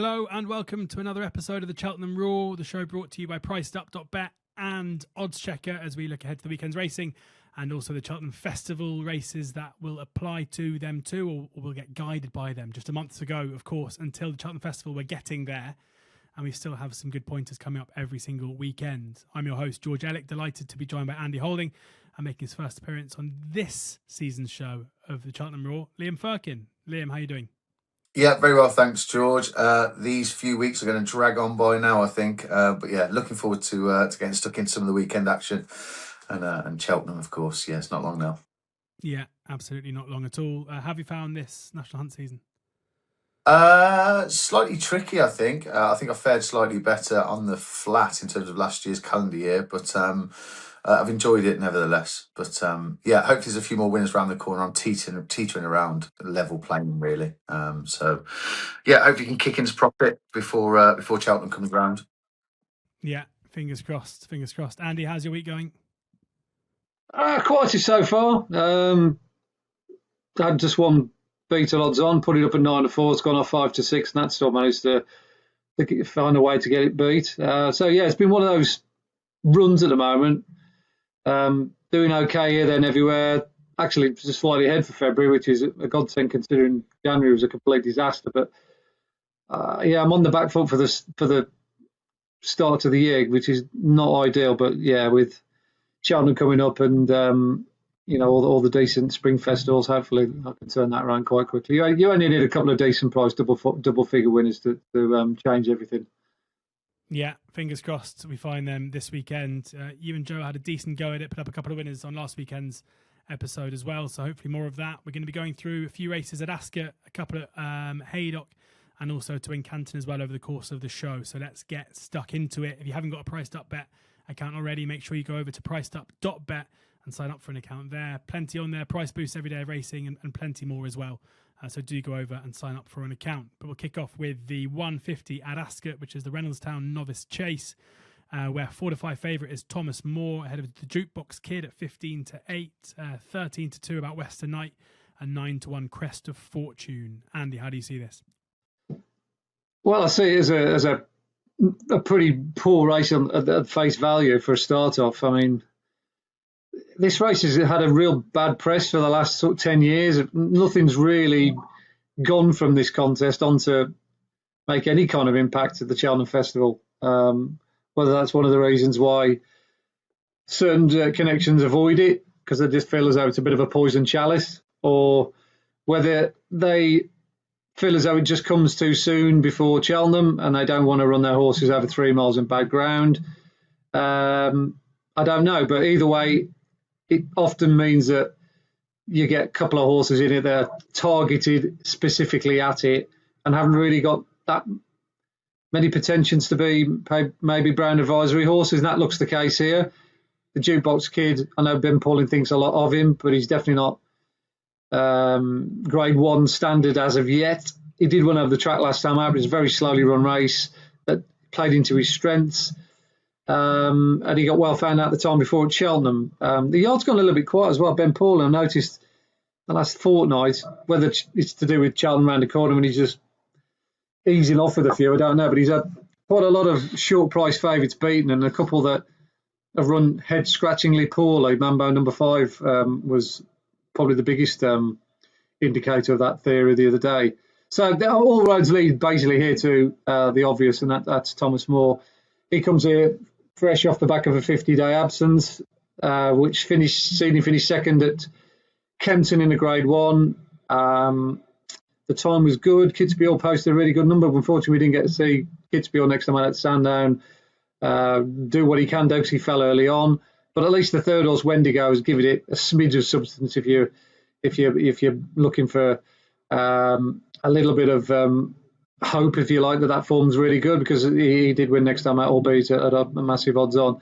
Hello and welcome to another episode of the Cheltenham Roar, the show brought to you by PricedUp.bet and oddschecker as we look ahead to the weekend's racing and also the Cheltenham Festival races that will apply to them too, or will get guided by them. Just a month to go, of course, until the Cheltenham Festival. We're getting there and we still have some good pointers coming up every single weekend. I'm your host, George Ellick, delighted to be joined by Andy Holding and making his first appearance on this season's show of the Cheltenham Roar, Liam Firkin. Liam, how are you doing? Yeah, very well, thanks, George. These few weeks are going to drag on by now, I think. But yeah, looking forward to getting stuck in some of the weekend action and Cheltenham, of course. Yeah, it's not long now. Yeah, absolutely not long at all. Have you found this National Hunt season? Slightly tricky, I think. I think I fared slightly better on the flat in terms of last year's calendar year, but I've enjoyed it nevertheless. But yeah, hopefully there's a few more winners around the corner. I'm teetering around level playing, really. So yeah, hopefully you can kick into profit before Cheltenham comes round. Yeah, fingers crossed. Fingers crossed. Andy, how's your week going? Quieter so far. Had just one beetle odds on, put it up at 9-4. It's gone off 5-6, and that still managed to find a way to get it beat. So yeah, it's been one of those runs at the moment. Doing okay here, then everywhere. Actually, just slightly ahead for February, which is a godsend considering January was a complete disaster. But yeah, I'm on the back foot for the start of the year, which is not ideal. But yeah, with Cheltenham coming up and all the decent spring festivals, hopefully I can turn that around quite quickly. You only need a couple of decent price double figure winners to change everything. Yeah, fingers crossed we find them this weekend. You and Joe had a decent go at it, put up a couple of winners on last weekend's episode as well, so hopefully more of that. We're going to be going through a few races at Ascot, a couple at Haydock, and also to Wincanton as well over the course of the show. So let's get stuck into it. If you haven't got a Priced Up Bet account already, make sure you go over to PricedUp.bet and sign up for an account there. Plenty on there, price boosts every day of racing and plenty more as well. So do go over and sign up for an account. But we'll kick off with the 150 at Ascot, which is the Reynoldstown Novice Chase, where 4-5 favourite is Thomas Moore ahead of the Jukebox Kid at 15-8, 13-2 about Western Night, and 9-1 Crest of Fortune. Andy, how do you see this? Well, I see it as a pretty poor race at face value for a start off. I mean, this race has had a real bad press for the last 10 years. Nothing's really gone from this contest on to make any kind of impact at the Cheltenham Festival. Whether that's one of the reasons why certain connections avoid it, because they just feel as though it's a bit of a poison chalice, or whether they feel as though it just comes too soon before Cheltenham and they don't want to run their horses over 3 miles in bad ground. I don't know, but either way, it often means that you get a couple of horses in it that are targeted specifically at it and haven't really got that many pretensions to be maybe Brown Advisory horses, and that looks the case here. The Jukebox Kid, I know Ben Pauling thinks a lot of him, but he's definitely not grade 1 standard as of yet. He did run over the track last time out, but it's a very slowly run race that played into his strengths. And he got well found out the time before at Cheltenham. The yard's gone a little bit quiet as well. Ben Pauling, I noticed the last fortnight, whether it's to do with Cheltenham round the corner when he's just easing off with a few, I don't know. But he's had quite a lot of short price favourites beaten and a couple that have run head-scratchingly poorly. Mambo number 5 was probably the biggest indicator of that theory the other day. So all roads lead basically here to the obvious, and that's Thomas Moore. He comes here fresh off the back of a 50-day absence, which seen him finish second at Kempton in a Grade 1. The time was good. Kitzbühel posted a really good number. Unfortunately, we didn't get to see Kitzbühel next time out at Sandown do what he can do because he fell early on. But at least the third horse, Wendigo, has given it a smidge of substance if you're looking for a little bit of hope, if you like, that form's really good, because he did win next time out, albeit at a massive odds on.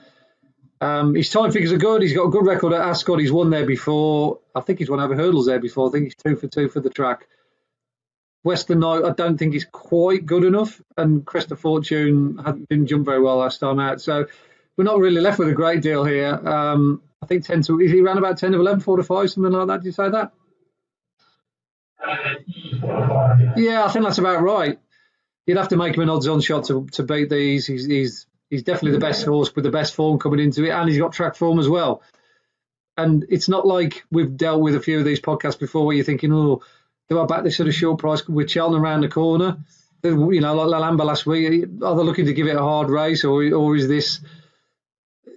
His time figures are good. He's got a good record at Ascot. He's won there before. I think he's won over hurdles there before. I think he's 2 for 2 for the track. Western Night, I don't think he's quite good enough, and Crest of Fortune didn't jump very well last time out. So we're not really left with a great deal here. I think he ran about 10 of 11, 4-5, something like that. Did you say that? Yeah, I think that's about right. you'd have to make him an odds-on shot to beat these. He's definitely the best horse with the best form coming into it, and he's got track form as well. And it's not like we've dealt with a few of these podcasts before where you're thinking, oh, do I back this at a short price with Cheltenham around the corner? You know, like Lalamba last week, are they looking to give it a hard race, or is this,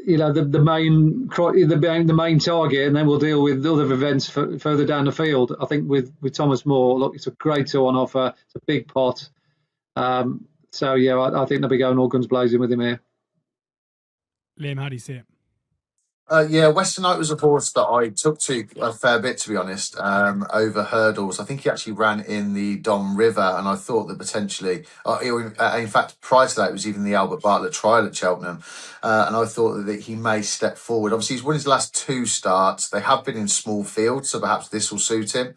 you know, the main target, and then we'll deal with other events further down the field? I think with Thomas Moore, look, it's a great tour on offer. It's a big pot. So yeah, I think they'll be going all guns blazing with him here. Liam, how do you see it? Yeah, Western Knight was a horse that I took to a fair bit, to be honest, over hurdles. I think he actually ran in the Don River, and I thought that potentially, in fact, prior to that, it was even the Albert Bartlett trial at Cheltenham, and I thought that he may step forward. Obviously, he's won his last 2 starts. They have been in small fields, so perhaps this will suit him.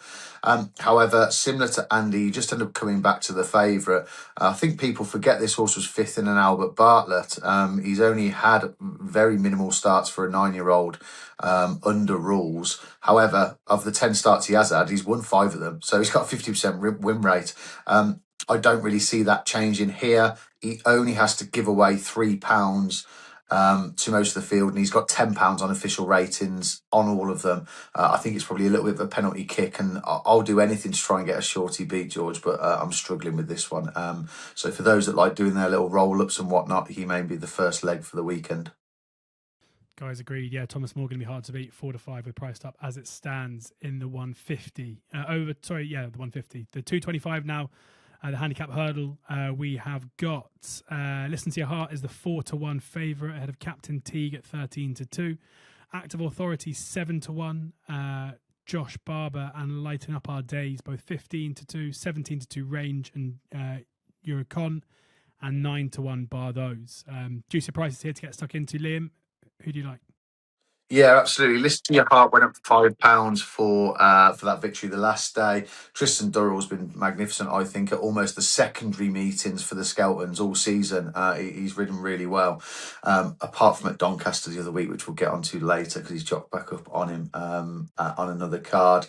However, similar to Andy, he just ended up coming back to the favourite. I think people forget this horse was 5th in an Albert Bartlett. He's only had very minimal starts for a 9-year-old under rules. However, of the 10 starts he has had, he's won 5 of them. So he's got a 50% win rate. I don't really see that changing here. He only has to give away £3 to most of the field, and he's got £10 on official ratings on all of them. I think it's probably a little bit of a penalty kick, and I'll do anything to try and get a shorty beat, George, but I'm struggling with this one. So for those that like doing their little roll-ups and whatnot, he may be the first leg for the weekend. Guys agreed. Yeah, Thomas Moore going to be hard to beat. 4 to 5 with priced up as it stands in the 150. The 150. The 225 now. The Handicap Hurdle, we have got Listen to Your Heart is the 4 to 1 favourite ahead of Captain Teague at 13 to 2. Active Authority 7 to 1. Josh Barber and Lighten Up Our Days both 15 to 2, 17 to 2 Range and Eurocon, and 9 to 1 bar those. Juicy prices here to get stuck into. Liam, who do you like? Yeah, absolutely. Listen to Your Heart went up £5 for that victory the last day. Tristan Durrell's been magnificent, I think, at almost the secondary meetings for the Skeltons all season. He's ridden really well, apart from at Doncaster the other week, which we'll get onto later because he's jocked back up on him on another card.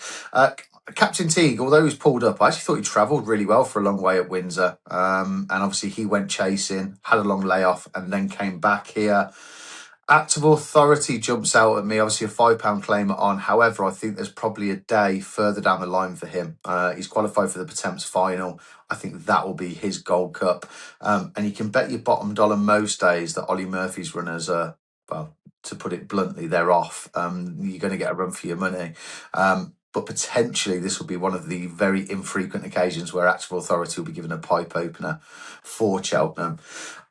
Captain Teague, although he's pulled up, I actually thought he travelled really well for a long way at Windsor. And obviously he went chasing, had a long layoff, and then came back here. Active Authority jumps out at me, obviously a £5 claimer on. However, I think there's probably a day further down the line for him. He's qualified for the Potemps final. I think that will be his Gold Cup. And you can bet your bottom dollar most days that Ollie Murphy's runners are, well, to put it bluntly, they're off. You're going to get a run for your money. But potentially this will be one of the very infrequent occasions where Active Authority will be given a pipe opener for Cheltenham.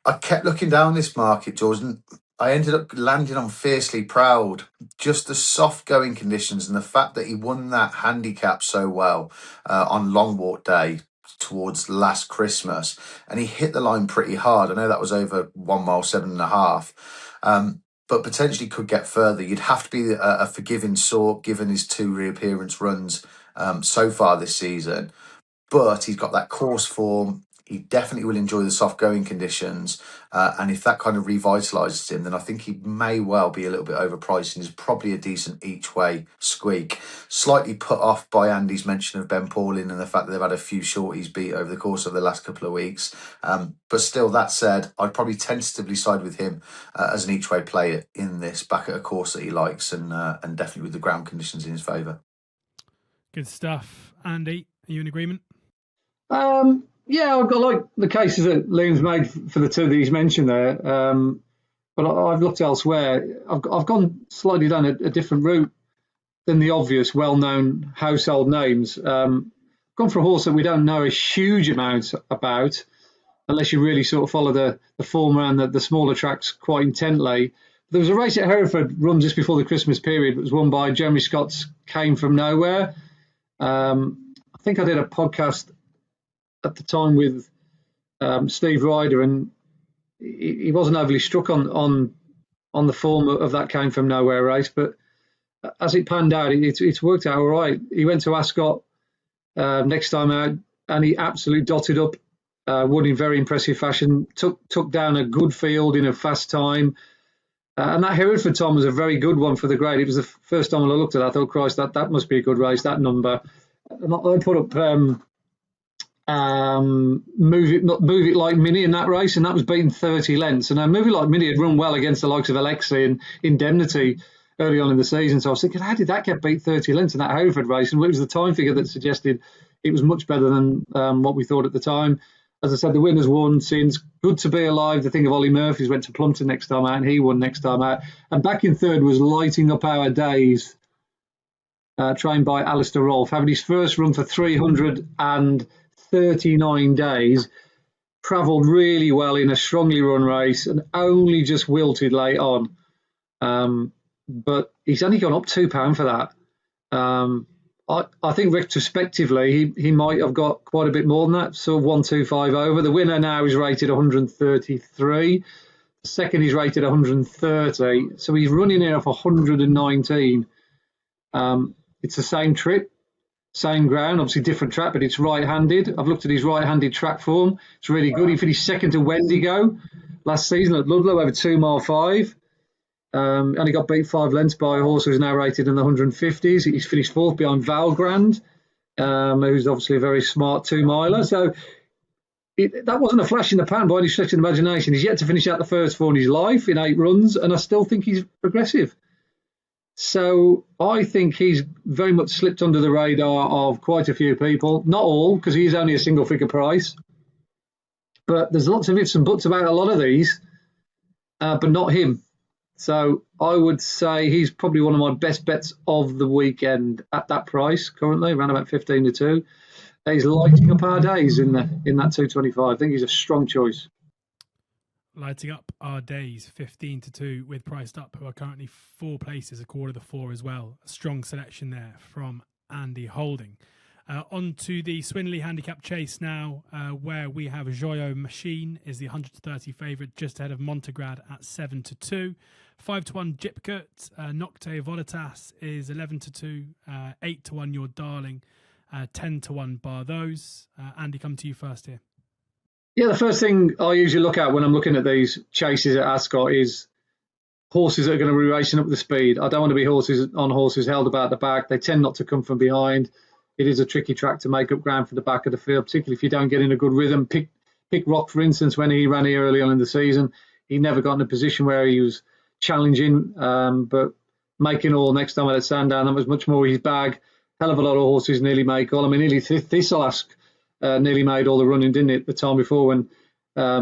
I kept looking down this market, Jordan. I ended up landing on Fiercely Proud. Just the soft going conditions and the fact that he won that handicap so well on Long Walk Day towards last Christmas, and he hit the line pretty hard. I know that was over 1 mile, 7.5. But potentially could get further. You'd have to be a forgiving sort given his 2 reappearance runs so far this season. But he's got that course form. He definitely will enjoy the soft going conditions. And if that kind of revitalises him, then I think he may well be a little bit overpriced and is probably a decent each way squeak. Slightly put off by Andy's mention of Ben Paulin and the fact that they've had a few shorties beat over the course of the last couple of weeks. But still, that said, I'd probably tentatively side with him as an each way player in this, back at a course that he likes and definitely with the ground conditions in his favour. Good stuff. Andy, are you in agreement? Yeah, I've got like the cases that Liam's made for the 2 that he's mentioned there. But I've looked elsewhere. I've gone slightly down a different route than the obvious, well-known household names. Gone for a horse that we don't know a huge amount about, unless you really sort of follow the form around the smaller tracks quite intently. There was a race at Hereford run just before the Christmas period. It was won by Jeremy Scott's Came From Nowhere. I think I did a podcast at the time with Steve Ryder, and he wasn't overly struck on the form of that Came From Nowhere race, but as it panned out, it's worked out all right. He went to Ascot next time out, and he absolutely dotted up, won in very impressive fashion, took down a good field in a fast time, and that Hereford time was a very good one for the grade. It was the first time I looked at that, I thought, Christ, that must be a good race, that number. And I put up Move It Like Mini in that race, and that was beaten 30 lengths. And Move It Like Mini had run well against the likes of Alexi and Indemnity early on in the season. So I was thinking, how did that get beat 30 lengths in that Hereford race? And it was the time figure that suggested it was much better than what we thought at the time. As I said, the winner's won since. Good to be alive. The thing of Ollie Murphy's went to Plumpton next time out, and he won next time out. And back in third was Lighting Up Our Days, trained by Alistair Rolfe, having his first run for 339 days. Travelled really well in a strongly run race and only just wilted late on. But he's only gone up £2 for that. I think retrospectively, he might have got quite a bit more than that, so 125 over. The winner now is rated 133. The second is rated 130. So he's running here off 119. It's the same trip, same ground, obviously different track, but it's right-handed. I've looked at his right-handed track form. It's really good. He finished second to Wendigo last season at Ludlow over 2 mile 5. And he got beat 5 lengths by a horse who's now rated in the 150s. He's finished fourth behind Valgrand, who's obviously a very smart 2-miler. So that wasn't a flash in the pan by any stretch of the imagination. He's yet to finish out the first 4 in his life in 8 runs, and I still think he's progressive. So I think he's very much slipped under the radar of quite a few people. Not all, because he's only a single-figure price. But there's lots of ifs and buts about a lot of these, but not him. So I would say he's probably one of my best bets of the weekend at that price currently, around about 15 to 2. He's lighting up our days in that 225. I think he's a strong choice. Lighting up our days, 15 to 2 with Priced Up, who are currently 4 places, a quarter to 4 as well. A strong selection there from Andy Holding. On to the Swindley Handicap Chase now, where we have Joyo Machine is the 130 favourite, just ahead of Montegrad at 7 to 2. 5 to 1 Gypkut, Nocte Volitas is 11 to 2, 8 to 1 Your Darling, 10 to 1 Bar Those. Andy, come to you first here. Yeah, the first thing I usually look at when I'm looking at these chases at Ascot is horses that are going to be racing up the speed. I don't want to be horses held about the back. They tend not to come from behind. It is a tricky track to make up ground for the back of the field, particularly if you don't get in a good rhythm. Pick Rock, for instance, when he ran here early on in the season, he never got in a position where he was challenging, but making all next time at Sandown, that was much more his bag. Hell of a lot of horses nearly make all. I mean, nearly Thistleask nearly made all the running, didn't it, the time before when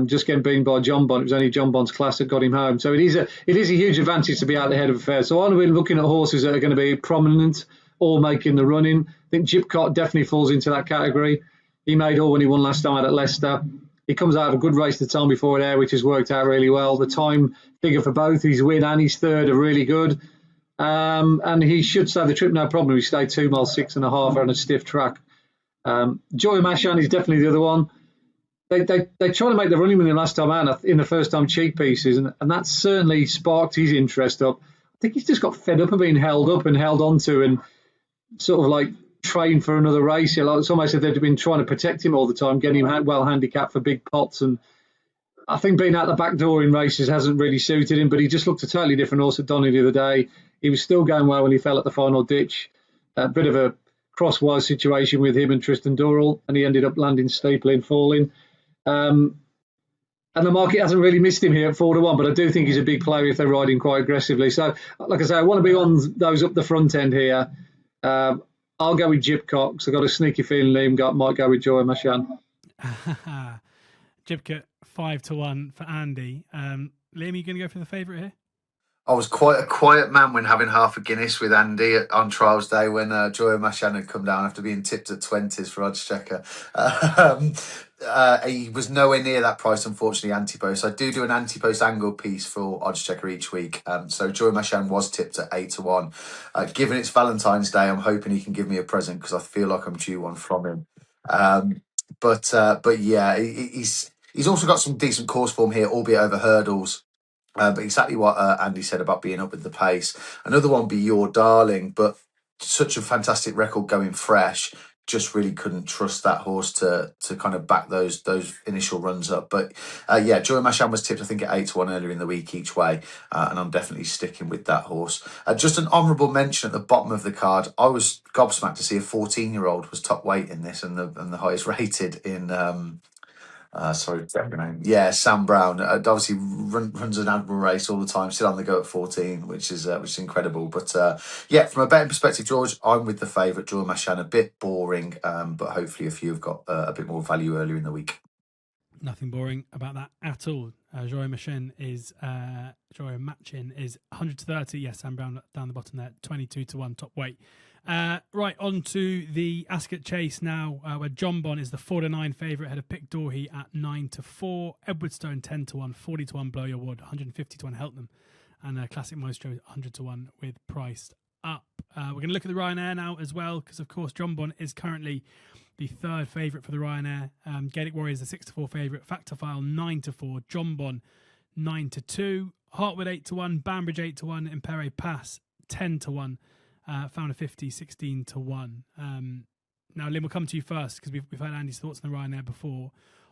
just getting beaten by John Bond. It was only John Bond's class that got him home. So it is a huge advantage to be out the head of affairs. So I'm really looking at horses that are going to be prominent or making the running. I think Gypkut definitely falls into that category. He made all when he won last time out at Leicester. He comes out of a good race the time before there, which has worked out really well. The time figure for both his win and his third are really good. And he should save the trip no problem. He stayed 2 miles 6.5 on a stiff track. Joy Mashan is definitely the other one. They tried to make the running with him last time out in the first time cheek pieces, and that certainly sparked his interest up. I think he's just got fed up of being held up and held onto and sort of like trained for another race. It's almost as if they've been trying to protect him all the time, getting him well handicapped for big pots. And I think being out the back door in races hasn't really suited him, but he just looked a totally different horse at Donny the other day. He was still going well when he fell at the final ditch. A bit of a crosswise situation with him and Tristan Doral, and he ended up landing steeply and falling. And the market hasn't really missed him here at 4 to 1, but I do think he's a big player if they're riding quite aggressively. So, like I say, I want to be on those up the front end here. I'll go with Gypkut because I've got a sneaky feeling Liam might go with Joy Mashan. Gypkut 5 to 1 for Andy. Liam, are you going to go for the favourite here? I was quite a quiet man when having half a Guinness with Andy on trials day when Joy Mashan had come down after being tipped at 20s for oddschecker. He was nowhere near that price, unfortunately, anti-post. I do an anti-post angle piece for oddschecker each week. So Joy Mashan was tipped at 8 to 1. Given it's Valentine's Day, I'm hoping he can give me a present because I feel like I'm due one from him. But yeah, he's also got some decent course form here, albeit over hurdles. But exactly what Andy said about being up with the pace. Another one be Your Darling, but such a fantastic record going fresh. just really couldn't trust that horse to kind of back those initial runs up. But Joy Machan was tipped, I think, at 8-1 earlier in the week each way, and I'm definitely sticking with that horse. Just an honourable mention at the bottom of the card. I was gobsmacked to see a 14-year-old was top weight in this, and the highest rated in. Sorry, name. Yeah, Sam Brown. Obviously runs an admirable race all the time. Still on the go at 14, which is incredible. But from a betting perspective, George, I'm with the favourite, Joy Machan. A bit boring, but hopefully a few have got a bit more value earlier in the week. Nothing boring about that at all. Joy Machin is 100 to 30. Yes, Sam Brown down the bottom there, 22-1 top weight. Right, on to the Ascot Chase now, where John Bon is the 4-9 favourite ahead of Pic Dorhy at 9-4, Edwardstone 10-1, 40-1 Blow Your Wad, 150-1 Cheltenham, and Classic Maestro 100-1 with Priced Up. We're going to look at the Ryanair now as well, because of course John Bon is currently the third favourite for the Ryanair. Gaelic Warrior is the 6-4 favourite, Factor File 9-4, John Bon 9-2, Hartwood 8-1, Banbridge 8-1, Impere Pass 10-1. Found a 50, 16-1. Now, Liam, we'll come to you first because we've had Andy's thoughts on the Ryanair before.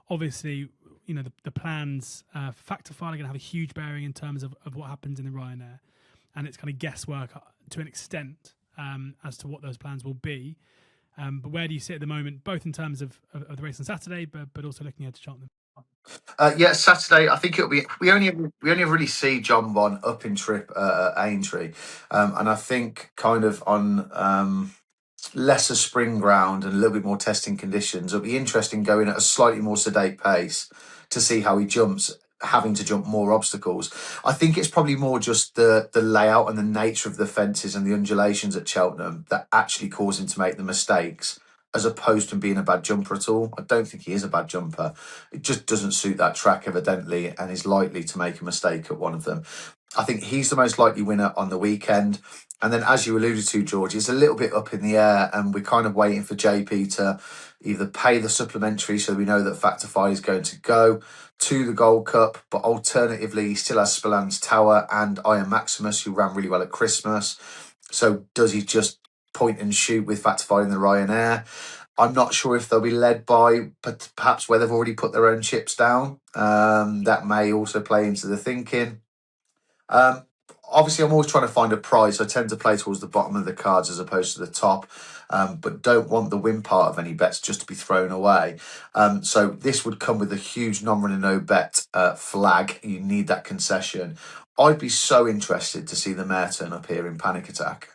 Obviously, you know, the plans for Factor File are going to have a huge bearing in terms of what happens in the Ryanair, and it's kind of guesswork to an extent as to what those plans will be. But where do you sit at the moment, both in terms of the race on Saturday, but also looking ahead to Cheltenham? Saturday. I think it'll be. We only really see John Bon up in trip at Aintree, and I think kind of on lesser spring ground and a little bit more testing conditions. It'll be interesting going at a slightly more sedate pace to see how he jumps, having to jump more obstacles. I think it's probably more just the layout and the nature of the fences and the undulations at Cheltenham that actually cause him to make the mistakes, as opposed to being a bad jumper at all. I don't think he is a bad jumper. It just doesn't suit that track, evidently, and is likely to make a mistake at one of them. I think he's the most likely winner on the weekend. And then, as you alluded to, George, it's a little bit up in the air, and we're kind of waiting for JP to either pay the supplementary so we know that Factor File is going to go to the Gold Cup, but alternatively, he still has Spillane Tower and Iron Maximus, who ran really well at Christmas. So does he just point and shoot with Factor File in the Ryanair? I'm not sure if they'll be led by, but perhaps where they've already put their own chips down. That may also play into the thinking. Obviously, I'm always trying to find a prize. So I tend to play towards the bottom of the cards as opposed to the top, but don't want the win part of any bets just to be thrown away. So this would come with a huge non-runner no bet flag. You need that concession. I'd be so interested to see the mare turn up here in Panic Attack.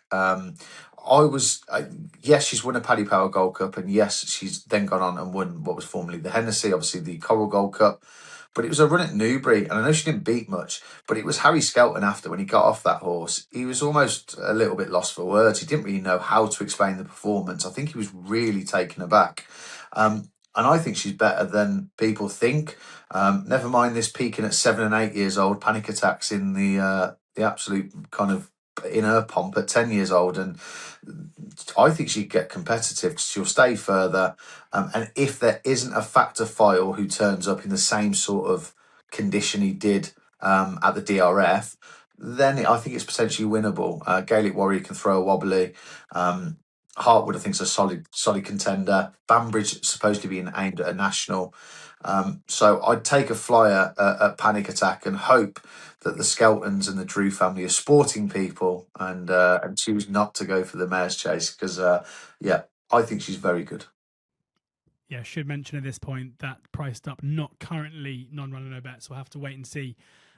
Yes, she's won a Paddy Power Gold Cup, and yes, she's then gone on and won what was formerly the Hennessy, obviously the Coral Gold Cup. But it was a run at Newbury, and I know she didn't beat much, but it was Harry Skelton after, when he got off that horse. He was almost a little bit lost for words. He didn't really know how to explain the performance. I think he was really taken aback. And I think she's better than people think. Never mind this peaking at 7 and 8 years old, Panic Attacks in the absolute kind of in her pomp at 10 years old, and I think she'd get competitive. She'll stay further, and if there isn't a Factor File who turns up in the same sort of condition he did at the DRF, then I think it's potentially winnable. Gaelic Warrior can throw a wobbly. Hartwood, I think, is a solid contender. Banbridge is supposed to be aimed at a national. So I'd take a flyer at Panic Attack and hope that the Skeltons and the Drew family are sporting people and choose not to go for the mare's chase, because, I think she's very good. Yeah, should mention at this point that Priced Up not currently non-runner no bets. We'll have to wait and see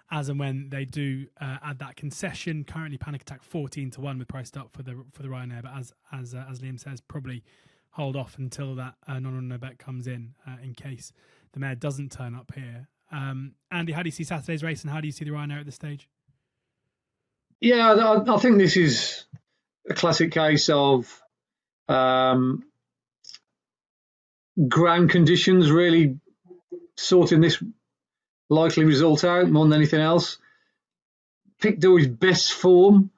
as and when they do add that concession. Currently, Panic Attack 14-1 with Priced Up for the Ryanair, but as Liam says, probably hold off until that non-runner no bet comes in case the mare doesn't turn up here. Andy, how do you see Saturday's race, and how do you see the Ryanair at this stage? Yeah, I think this is a classic case of ground conditions really sorting this likely result out more than anything else. Pic Dorhy's best form,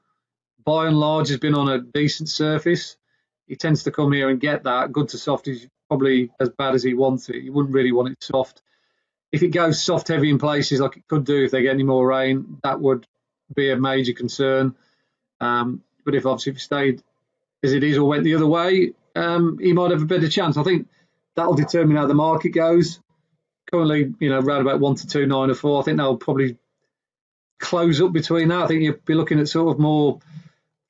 by and large, has been on a decent surface. He tends to come here and get that. Good to soft is probably as bad as he wants it. You wouldn't really want it soft. If it goes soft heavy in places like it could do if they get any more rain, that would be a major concern. But if it stayed as it is or went the other way, he might have a better chance. I think that'll determine how the market goes. Currently, around about 1 to 2, 9 or 4. I think they'll probably close up between that. I think you'll be looking at sort of more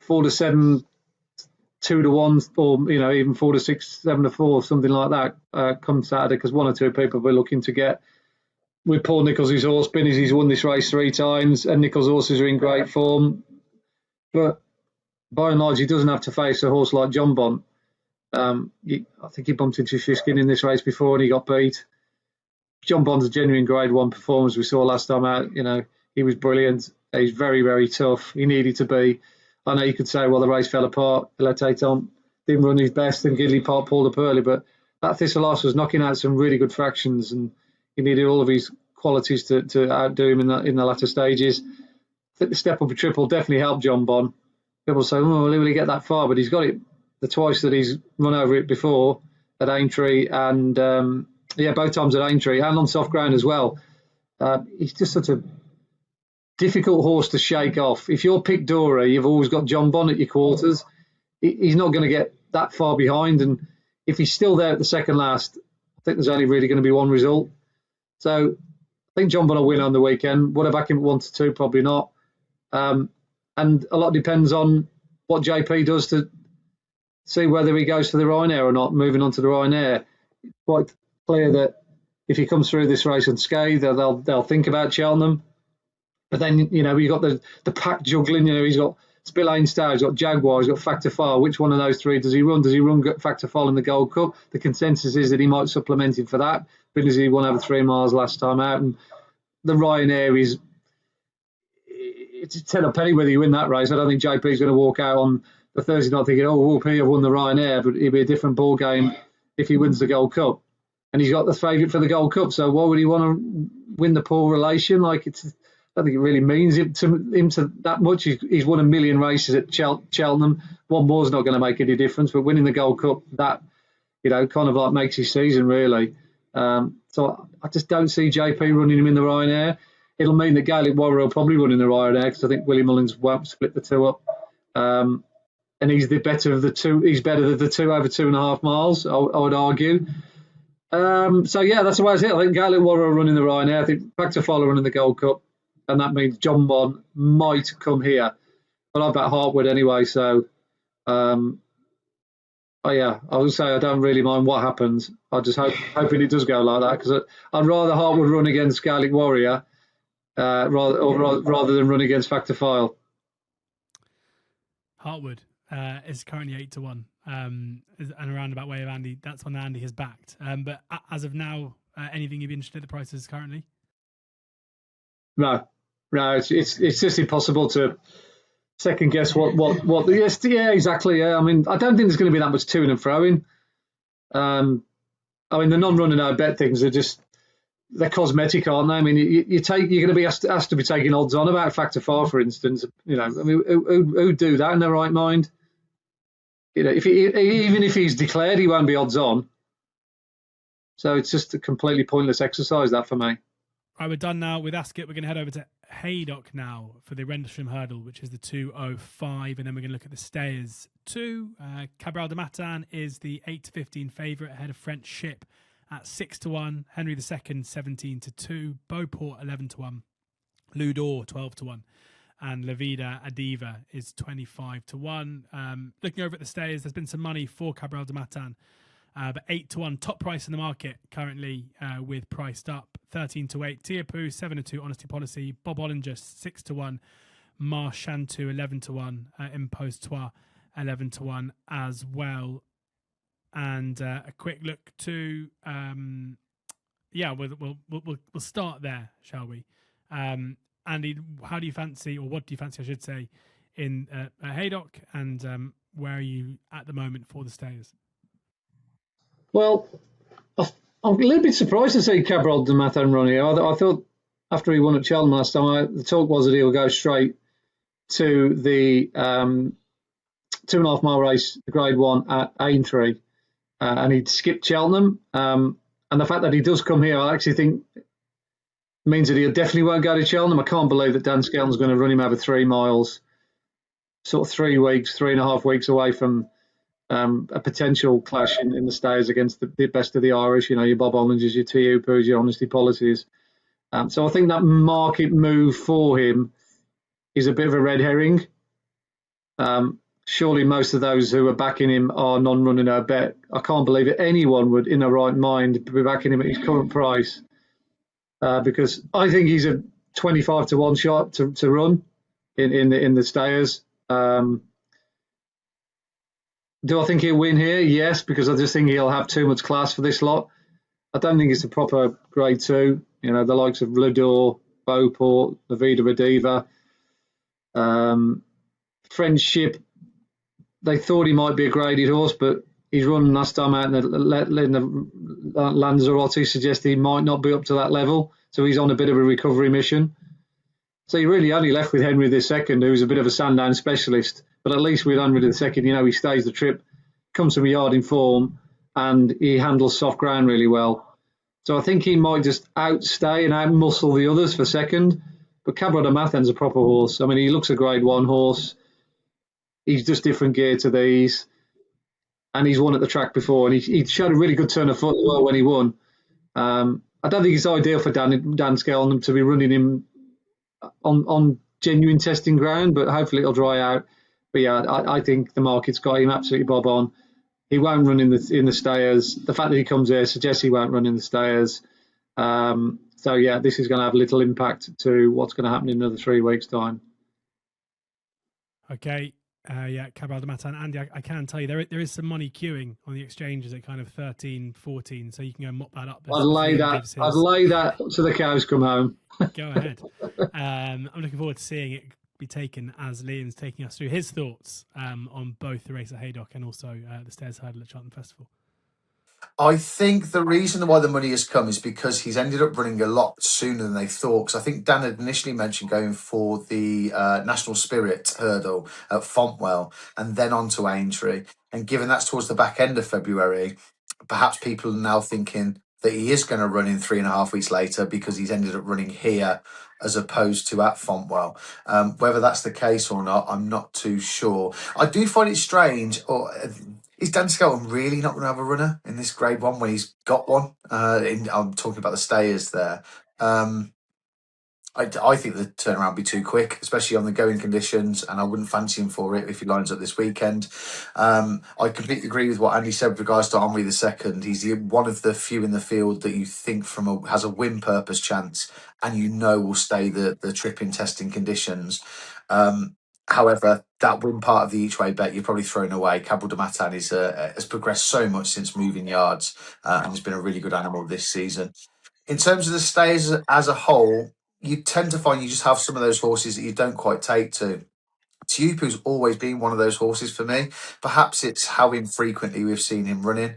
4 to 7, 2 to 1, or even 4 to 6, 7 to 4, something like that. Come Saturday, because 1 or 2 people will be looking to get with Paul Nicholls' horse. Binnie's, he's won this race 3 times, and Nicholls' horses are in great form. But by and large, he doesn't have to face a horse like John Bont. I think he bumped into Shishkin in this race before and he got beat. John Bond's a genuine Grade 1 performance we saw last time out. He was brilliant. He's very, very tough. He needed to be. I know you could say, well, the race fell apart. Tom didn't run his best and Gidley Park pulled up early, but that Thistle Ice was knocking out some really good fractions, and he needed all of his qualities to outdo him in the latter stages. I think the step up a triple definitely helped John Bond. People say, will he get that far? But he's got it the twice that he's run over it before at Aintree, and both times at Aintree and on soft ground as well. He's just such a difficult horse to shake off. If you're Pic Dora, you've always got John Bond at your quarters. He's not going to get that far behind, and if he's still there at the second last, I think there's only really going to be one result. So I think John Bond will win on the weekend. Would I back him at 1 to 2? Probably not. And a lot depends on what JP does to see whether he goes for the Ryanair or not, moving on to the Ryanair. It's quite clear that if he comes through this race unscathed, they'll think about Cheltenham. But then, you've got the pack juggling. He's got Spillane Star, he's got Jaguar, he's got Factor File. Which one of those 3 does he run? Does he run Factor File in the Gold Cup? The consensus is that he might supplement him for that, because he won over 3 miles last time out. And the Ryanair is... It's a 10 a penny whether you win that race. I don't think JP's going to walk out on the Thursday night thinking, I've won the Ryanair, but it'll be a different ball game if he wins the Gold Cup. And he's got the favourite for the Gold Cup, so why would he want to win the Paul Relation? I don't think it really means him to that much. He's won 1 million races at Cheltenham. One more's not going to make any difference, but winning the Gold Cup, that kind of like makes his season really. So I just don't see JP running him in the Ryanair. It'll mean that Gaelic Warrior will probably run in the Ryanair, because I think Willie Mullins won't split the 2 up. And he's the better of the 2. He's better than the 2 over 2.5 miles, I would argue. That's the way I see it. I think Gaelic Warrior will run in the Ryanair. I think Factor File will run in the Gold Cup. And that means John Bond might come here. But I've bet Hartwood anyway, so... I would say I don't really mind what happens. I just hoping it does go like that, because I'd rather Hartwood run against Gaelic Warrior rather than run against Factor File. Hartwood is currently 8 to 1, and a roundabout way of Andy. That's one that Andy has backed. But as of now, anything you'd be interested in the prices currently? No, it's just impossible to second guess what. Yes, yeah, exactly. Yeah, I mean, I don't think there's going to be that much to and fro-in. The non-running out bet things are just. They're cosmetic, aren't they? I mean, you're going to be asked to be taking odds on about Factor 5, for instance. Who'd do that in their right mind? Even if he's declared, he won't be odds on. So it's just a completely pointless exercise, that, for me. Right, we're done now with Ascot. We're going to head over to Haydock now for the Reynoldstown Hurdle, which is the 2:05, and then we're going to look at the stayers. Cabral de Matan is the 8 to 15 favourite ahead of French Ship at 6 to 1, Henry II 17 to 2, Beauport 11 to 1, Ludor 12 to 1, and La Vida Adiva is 25 to 1. Looking over at the stayers, there's been some money for Cabral de Matan, but 8 to 1, top price in the market currently, with priced up 13 to 8, Tiapu 7 to 2, Honesty Policy, Bob Ollinger 6 to 1, Marchantou 11 to 1, Impostoir 11 to 1 as well. And a quick look to we'll start there, shall we? Andy, how do you fancy, or what do you fancy, I should say, in Haydock, and where are you at the moment for the stayers? Well, I'm a little bit surprised to see Cabral de Matan run here. I thought after he won at Cheltenham last time, the talk was that he'll go straight to the 2.5 mile race, the Grade 1 at Aintree. And he'd skipped Cheltenham. And the fact that he does come here, I actually think means that he definitely won't go to Cheltenham. I can't believe that Dan Skelton's going to run him over 3 miles, sort of 3 weeks, 3.5 weeks away from a potential clash in the Stayers against the best of the Irish, your Bob Ollingers, your T. your Honesty Policies. So I think that market move for him is a bit of a red herring. Surely most of those who are backing him are non-running our bet. I can't believe that anyone would, in their right mind, be backing him at his current price, because I think he's a 25 to 1 shot to run in the Stayers. Do I think he'll win here? Yes, because I just think he'll have too much class for this lot. I don't think it's a proper grade 2. The likes of Lador, Beauport, La Vida Rediva, Friendship. They thought he might be a graded horse, but he's running last time out in the Lanzarote suggests he might not be up to that level. So he's on a bit of a recovery mission. So you're really only left with Henry II, who's a bit of a Sandown specialist. But at least with Henry II, he stays the trip, comes from a yard in form, and he handles soft ground really well. So I think he might just outstay and outmuscle the others for second. But Cabra de Mathen's a proper horse. I mean, he looks a grade 1 horse. He's just different gear to these. And he's won at the track before. And he showed a really good turn of foot as well when he won. I don't think it's ideal for Dan Skelton to be running him on genuine testing ground, but hopefully it'll dry out. But yeah, I think the market's got him absolutely bob on. He won't run in the Stayers. The fact that he comes here suggests he won't run in the Stayers. So yeah, this is going to have little impact to what's going to happen in another 3 weeks' time. Okay. Cabral de Matan. Andy, I can tell you there is some money queuing on the exchanges at kind of 13, 14, so you can go mop that up. I'd lay that to the cows come home. Go ahead. I'm looking forward to seeing it be taken as Liam's taking us through his thoughts on both the race at Haydock and also the Stairs Hurdle at Cheltenham Festival. I think the reason why the money has come is because he's ended up running a lot sooner than they thought. Because I think Dan had initially mentioned going for the National Spirit Hurdle at Fontwell and then on to Aintree. And given that's towards the back end of February, perhaps people are now thinking that he is going to run in 3.5 weeks later because he's ended up running here as opposed to at Fontwell. Whether that's the case or not, I'm not too sure. I do find it strange, is Dan Skelton really not going to have a runner in this grade 1 when he's got one? I'm talking about the Stayers there. I think the turnaround would be too quick, especially on the going conditions, and I wouldn't fancy him for it if he lines up this weekend. I completely agree with what Andy said with regards to Henry II. He's one of the few in the field that you think has a win purpose chance and will stay the trip in testing conditions. However, that win part of the each way bet you're probably thrown away. Cabral de Matan has progressed so much since moving yards and has been a really good animal this season. In terms of the Stayers as a whole, you tend to find you just have some of those horses that you don't quite take to. Tupu's always been one of those horses for me. Perhaps it's how infrequently we've seen him running.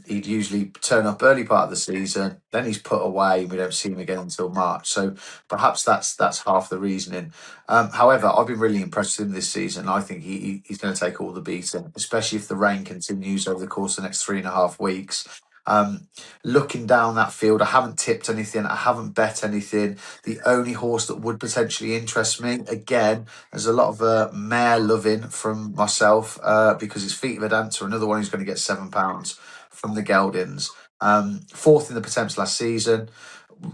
He'd usually turn up early part of the season, then he's put away, and we don't see him again until March. So perhaps that's half the reasoning. However, I've been really impressed with him this season. I think he's going to take all the beating, especially if the rain continues over the course of the next 3.5 weeks. Looking down that field, I haven't tipped anything, I haven't bet anything. The only horse that would potentially interest me, again, there's a lot of mare loving from myself because it's Feet of a Dancer, another one who's going to get £7 from the Geldings. 4th in the Pertemps last season,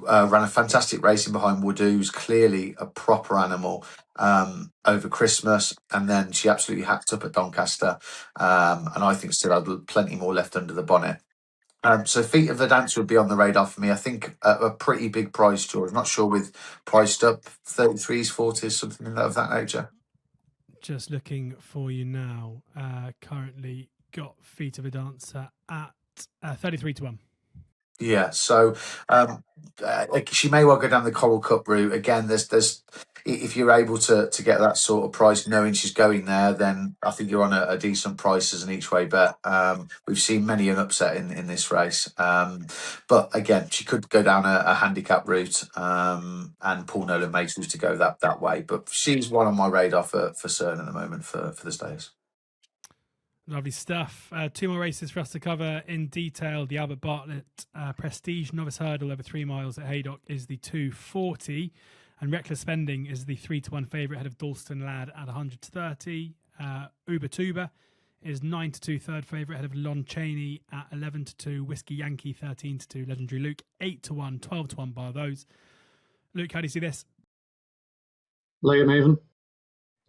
ran a fantastic racing behind Woodoo, who's clearly a proper animal over Christmas, and then she absolutely hacked up at Doncaster, and I think still had plenty more left under the bonnet. So Feet of the Dancer would be on the radar for me. I think a pretty big price, George. Not sure with priced up 33s, 40s, something of that nature. Just looking for you now. Currently got Feet of a Dancer at 33 to 1. Yeah, so she may well go down the Coral Cup route again. There's if you're able to get that sort of price, knowing she's going there, then I think you're on a decent price as an each way bet. We've seen many an upset in this race, but again, she could go down a handicap route, and Paul Nolan may choose to go that way. But she's one on my radar for certain at the moment for the Stayers. Lovely stuff. 2 more races for us to cover in detail. The Albert Bartlett Prestige Novice Hurdle over 3 miles at Haydock is the 240, and Reckless Spending is the 3 to 1 favourite ahead of Dalston Lad at 130. Uber Tuber is 9-2 third favourite ahead of Lon Chaney at 11-2. Whiskey Yankee 13-2. Legendary Luke 8-1. 12-1 bar those. Luke, how do you see this? Liam even.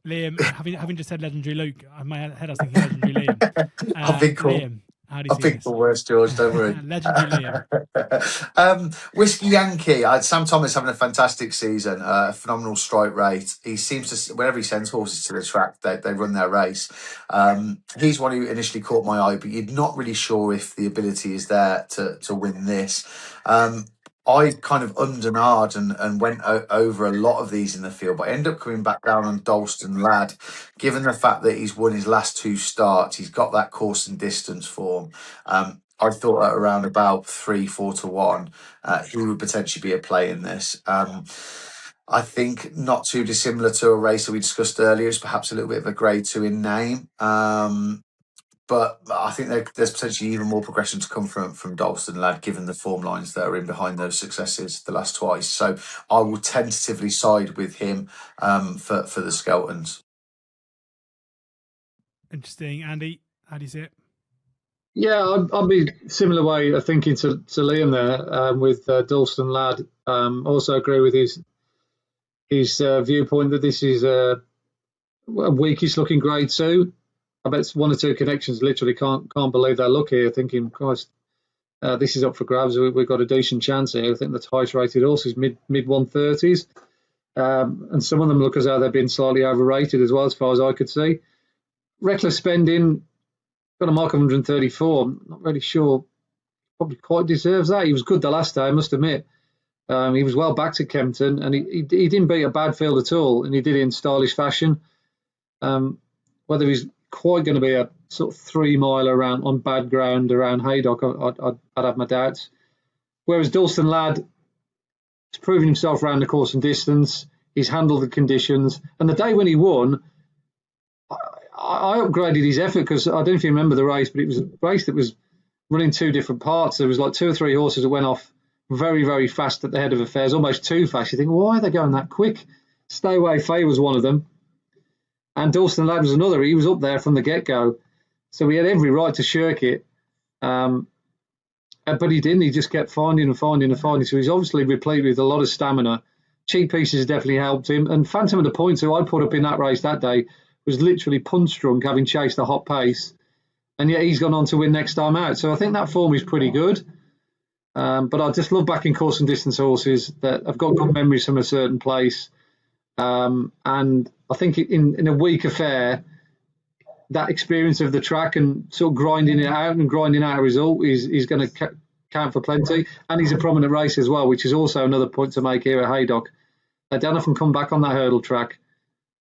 Liam, having just said Legendary Luke, in my head I was thinking Legendary Liam. I've been called. Liam, how do you I've see been this? called worse, George. Don't worry. Legendary Liam. Whiskey Yankee. Sam Thomas having a fantastic season. A phenomenal strike rate. He seems to, whenever he sends horses to the track, they run their race. He's one who initially caught my eye, but you're not really sure if the ability is there to win this. I kind of ummed and ahed and went over a lot of these in the field, but I ended up coming back down on Dalston Lad, given the fact that he's won his last 2 starts. He's got that course and distance form. I thought at around about 3-4-1, he would potentially be a play in this. I think not too dissimilar to a race that we discussed earlier. It's perhaps a little bit of a grade 2 in name. But I think there's potentially even more progression to come from Dalston Lad, given the form lines that are in behind those successes the last twice. So I will tentatively side with him for the Skeltons. Interesting. Andy, how do you see it? Yeah, I'd be similar way of thinking to Liam there with Dalston Lad. Also agree with his viewpoint that this is a weakest looking grade 2. I bet it's 1 or 2 connections literally can't believe their luck here, thinking, Christ, this is up for grabs. We've got a decent chance here. I think the highest rated horse is mid 130s. And some of them look as though they've been slightly overrated as well, as far as I could see. Reckless Spending got a mark of 134. I'm not really sure. Probably quite deserves that. He was good the last day, I must admit. He was well backed at Kempton, and he didn't beat a bad field at all, and he did it in stylish fashion. Whether he's quite going to be a sort of 3 mile around on bad ground around Haydock, I'd have my doubts. Whereas Dalston Lad has proven himself around the course and distance. He's handled the conditions, and the day when he won, I upgraded his effort because I don't know if you remember the race, but it was a race that was running 2 different parts. There was like 2 or 3 horses that went off very, very fast at the head of affairs, almost too fast. You think, why are they going that quick? Stay Away Faye was one of them. And Dalston Lad was another. He was up there from the get-go. So he had every right to shirk it. But he didn't. He just kept finding and finding and finding. So he's obviously replete with a lot of stamina. Cheap pieces definitely helped him. And Phantom of the Point, who I put up in that race that day, was literally punch-drunk, having chased a hot pace. And yet he's gone on to win next time out. So I think that form is pretty good. But I just love backing course and distance horses that have got good memories from a certain place. And I think in a weak affair, that experience of the track and sort of grinding out a result is going to count for plenty. And he's a prominent race as well, which is also another point to make here at Haydock. They don't often come back on that hurdle track.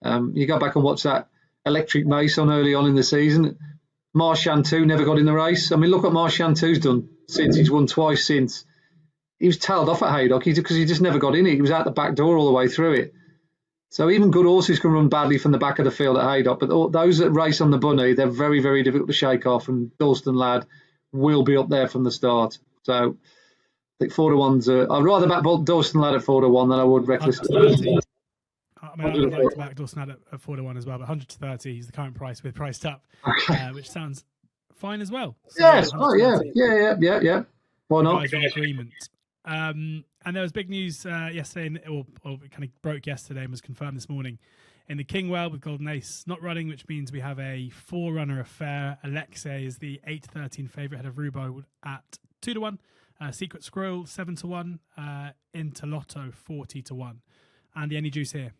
You go back and watch that Electric Mace on early on in the season. Marchantou never got in the race. I mean, look what Marchantou's done since. He's won twice since. He was tailed off at Haydock because he just never got in it. He was out the back door all the way through it. So even good horses can run badly from the back of the field at Haydock, but those that race on the bunny, they're very, very difficult to shake off, and Dalston Lad will be up there from the start. So I think 4-1's... I'd rather back Dalston Lad at 4-1 than I would Reckless. I mean, I'd like to back Dalston Lad at 4-1 as well, but 130 is the current price with priced up, which sounds fine as well. So, yes, yeah. Why not? Guys on agreement. And there was big news yesterday, or it kind of broke yesterday and was confirmed this morning in the Kingwell with Golden Ace not running, which means we have a 4-runner affair. Alexei is the 8-13 favourite ahead of Rubo at 2-1. Secret Squirrel 7-1. Interlotto 40-1. And any juice here?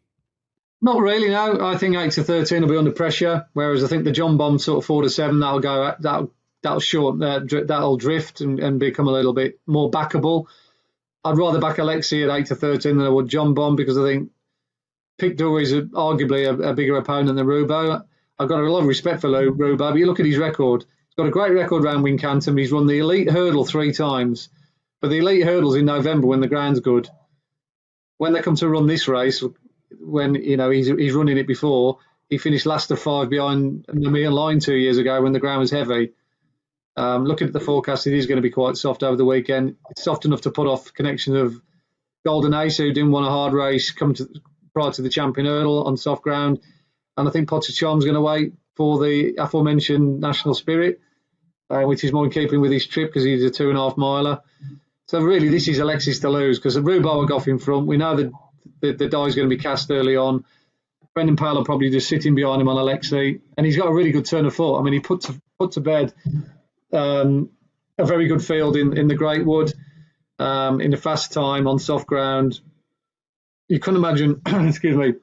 Not really, no. I think 8-13 will be under pressure, whereas I think the John Bomb sort of 4-7 that'll drift and become a little bit more backable. I'd rather back Alexei at 8-13 than I would John Bomb, because I think Pictor is arguably a bigger opponent than Rubo. I've got a lot of respect for Rubo, but you look at his record. He's got a great record around Wincanton. He's run the Elite Hurdle 3 times, but the Elite Hurdle's in November when the ground's good. When they come to run this race, when he's running it before, he finished last of 5 behind the Mean Line 2 years ago when the ground was heavy. Looking at the forecast, it is going to be quite soft over the weekend. It's soft enough to put off connection of Golden Ace, who didn't want a hard race prior to the Champion Hurdle on soft ground. And I think Potter Charm's going to wait for the aforementioned National Spirit, which is more in keeping with his trip because he's a 2.5 miler. So really, this is Alexis to lose because the Rubo got off in front. We know that the die's going to be cast early on. Brendan Powell probably just sitting behind him on Alexi, and he's got a really good turn of foot. I mean, he put to bed a very good field in the Great Wood, in the fast time on soft ground. You couldn't imagine, excuse me,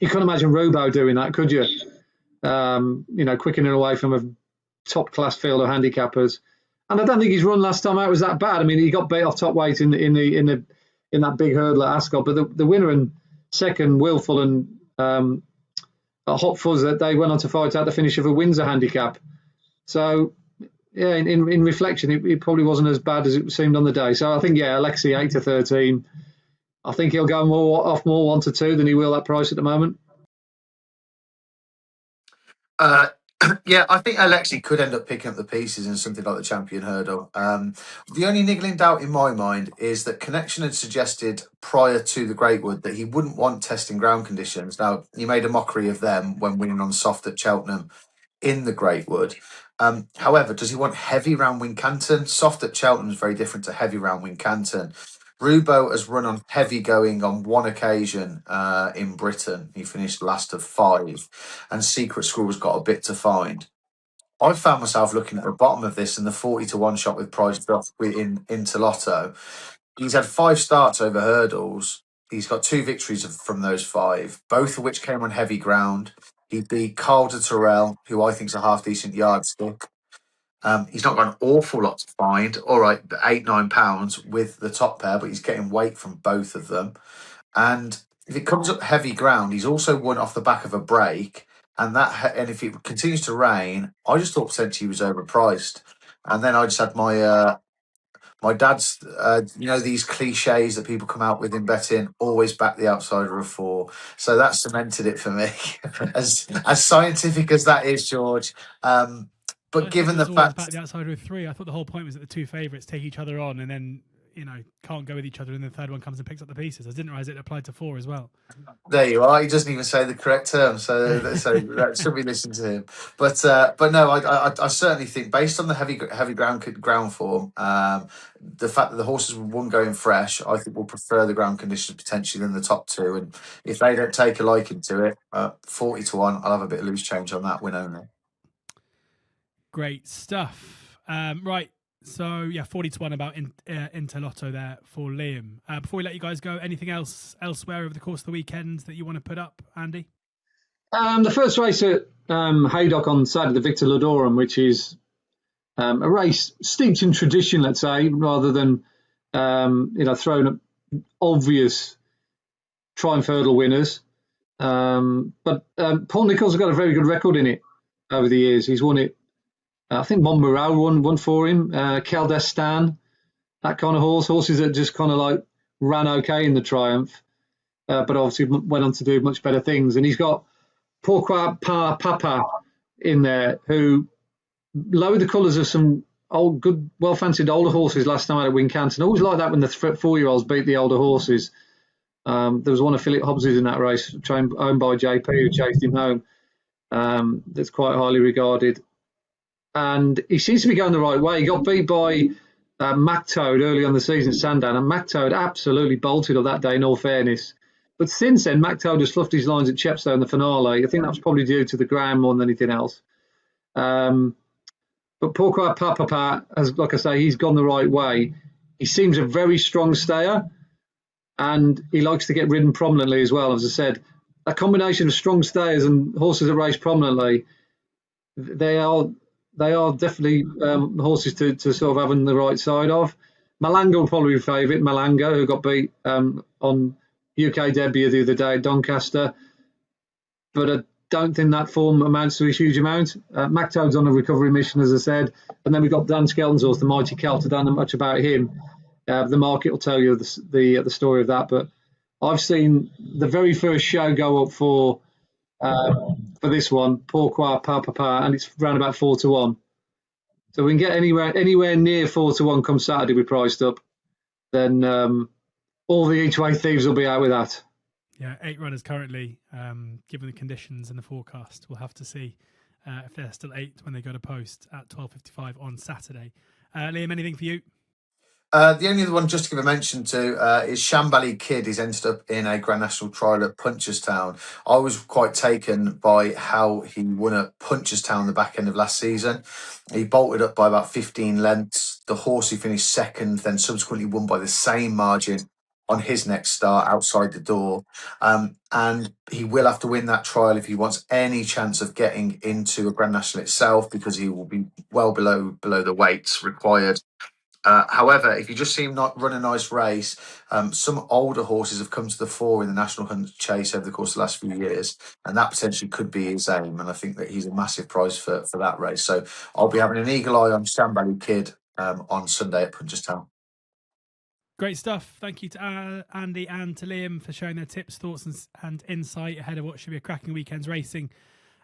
you couldn't imagine Rubo doing that, could you? Quickening away from a top-class field of handicappers. And I don't think his run last time out was that bad. I mean, he got beat off top weight in that big hurdle at Ascot, but the winner and second, Willful and Hot Fuzz, that they went on to fight out the finish of a Windsor handicap. So, yeah, in reflection, it probably wasn't as bad as it seemed on the day. So I think, yeah, Alexi 8-13. I think he'll go more 1-2 than he will that price at the moment. Yeah, I think Alexi could end up picking up the pieces in something like the Champion Hurdle. The only niggling doubt in my mind is that Connection had suggested prior to the Great Wood that he wouldn't want testing ground conditions. Now, he made a mockery of them when winning on soft at Cheltenham in the Great Wood. However, does he want heavy round Wincanton? Soft at Cheltenham is very different to heavy round Wincanton. Rubo has run on heavy going on one occasion in Britain. He finished last of 5, and Secret Squirrel's got a bit to find. I found myself looking at the bottom of this and the 40-1 shot with price drop into Lotto. He's had 5 starts over hurdles. He's got 2 victories from those 5, both of which came on heavy ground. He beat Carl de Terrell, who I think is a half-decent yardstick. He's not got an awful lot to find. All right, £8-9 with the top pair, but he's getting weight from both of them. And if it comes up heavy ground, he's also won off the back of a break. And if it continues to rain, I just thought potentially he was overpriced. And then I just had my dad's, these cliches that people come out with in betting, always back the outsider of 4. So that cemented it for me. as scientific as that is, George. But given the fact back the outsider of 3, I thought the whole point was that the 2 favourites take each other on and then, can't go with each other, and the third one comes and picks up the pieces. I didn't realise it applied to 4 as well. There you are. He doesn't even say the correct term, so that should be listened to him. But no, I certainly think based on the heavy ground form, the fact that the horses won't go in fresh, I think will prefer the ground conditions potentially than the top 2. And if they don't take a liking to it, 40-1, I'll have a bit of loose change on that win only. Great stuff. Right. So, yeah, 40-1 about Interlotto there for Liam. Before we let you guys go, anything else elsewhere over the course of the weekend that you want to put up, Andy? The first race at Haydock on Saturday, the Victor Ludorum, which is a race steeped in tradition, let's say, rather than throwing up obvious Triumph Hurdle winners. But Paul Nicholls has got a very good record in it over the years. He's won it. I think Montmoreau won for him. Cheltenham, that kind of horses that just kind of like ran okay in the Triumph, but obviously went on to do much better things. And he's got Pourquoi Pas Papa in there, who lowered the colours of some old, good, well-fancied older horses last time out at Wincanton. Always like that when the 4-year-olds beat the older horses. There was one of Philip Hobbs's in that race, owned by JP, who chased him home. That's quite highly regarded. And he seems to be going the right way. He got beat by MacToad early on the season at Sandown, and MacToad absolutely bolted on that day, in all fairness. But since then, MacToad has fluffed his lines at Chepstow in the finale. I think that was probably due to the ground more than anything else. But Pourquoi Pas Papa, like I say, he's gone the right way. He seems a very strong stayer, and he likes to get ridden prominently as well. As I said, a combination of strong stayers and horses that race prominently, they are definitely horses to sort of have on the right side of. Malanga will probably be favourite. Malanga, who got beat on UK debut the other day at Doncaster. But I don't think that form amounts to a huge amount. MacToad's on a recovery mission, as I said. And then we've got Dan Skelton's horse, the Mighty Celt. I don't know much about him. The market will tell you the story of that. But I've seen the very first show go up for this one, Pourquoi Pas Papa, and it's around about 4-1. So we can get anywhere near 4-1 come Saturday we priced up, then all the each-way thieves will be out with that. Yeah, 8 runners currently, given the conditions and the forecast. We'll have to see if they're still 8 when they go to post at 12:55 on Saturday. Liam, anything for you? The only other one just to give a mention to is Shambally Kid. He's ended up in a Grand National trial at Punchestown. I was quite taken by how he won at Punchestown the back end of last season. He bolted up by about 15 lengths. The horse who finished second then subsequently won by the same margin on his next start outside the door. And he will have to win that trial if he wants any chance of getting into a Grand National itself, because he will be well below the weights required. However, if you just see him not run a nice race, some older horses have come to the fore in the National Hunt Chase over the course of the last few years, and that potentially could be his aim. And I think that he's a massive prize for that race. So I'll be having an eagle eye on Shambally Kid on Sunday at Punchestown. Great stuff. Thank you to Andy and to Liam for sharing their tips, thoughts, and insight ahead of what should be a cracking weekend's racing.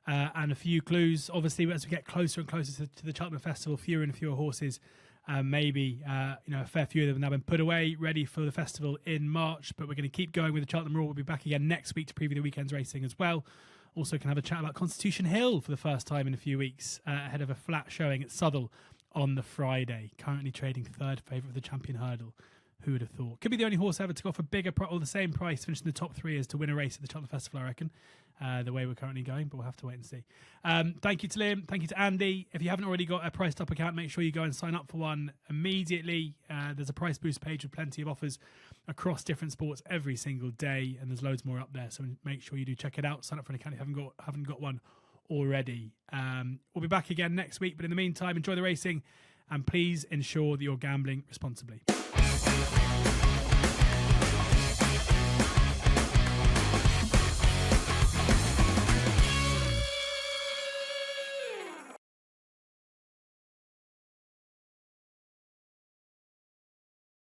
And a few clues. Obviously, as we get closer and closer to the Cheltenham Festival, fewer and fewer horses. Maybe a fair few of them have now been put away, ready for the festival in March. But we're going to keep going with the Cheltenham Roar. We'll be back again next week to preview the weekend's racing as well. Also, can have a chat about Constitution Hill for the first time in a few weeks, ahead of a flat showing at Southwell on the Friday. Currently trading third favourite of the Champion Hurdle. Who would have thought? Could be the only horse ever to go for bigger or the same price, finish in the top 3 as to win a race at the Cheltenham Festival, I reckon. The way we're currently going, but we'll have to wait and see. Thank you to Liam. Thank you to Andy. If you haven't already got a Priced Up account, make sure you go and sign up for one immediately. There's a Price Boost page with plenty of offers across different sports every single day, and there's loads more up there. So make sure you do check it out. Sign up for an account if you haven't got one already. We'll be back again next week, but in the meantime, enjoy the racing and please ensure that you're gambling responsibly.